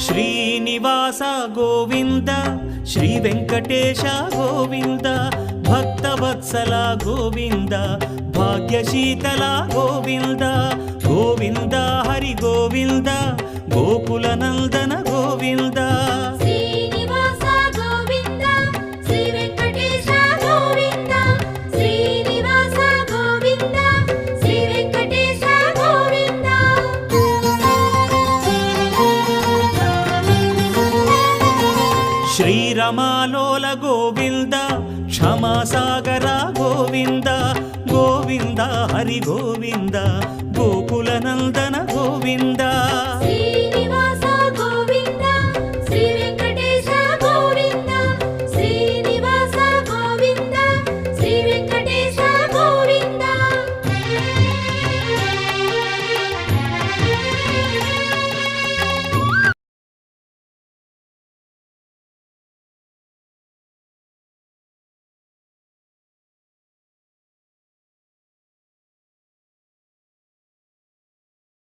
Srinivasa Govinda Shri Venkatesha Govinda Bhaktavatsala Govinda భాగ్యశీతల Govinda Govinda Hari Govinda Gokula Nandana Govinda Srinivasa Govinda Shri Venkatesha Govinda Srinivasa Govinda Shri Venkatesha Govinda శ్రీరమాలోల Govinda క్షమాసాగర Govinda Govinda Hari Govinda Gokula Nandana Govinda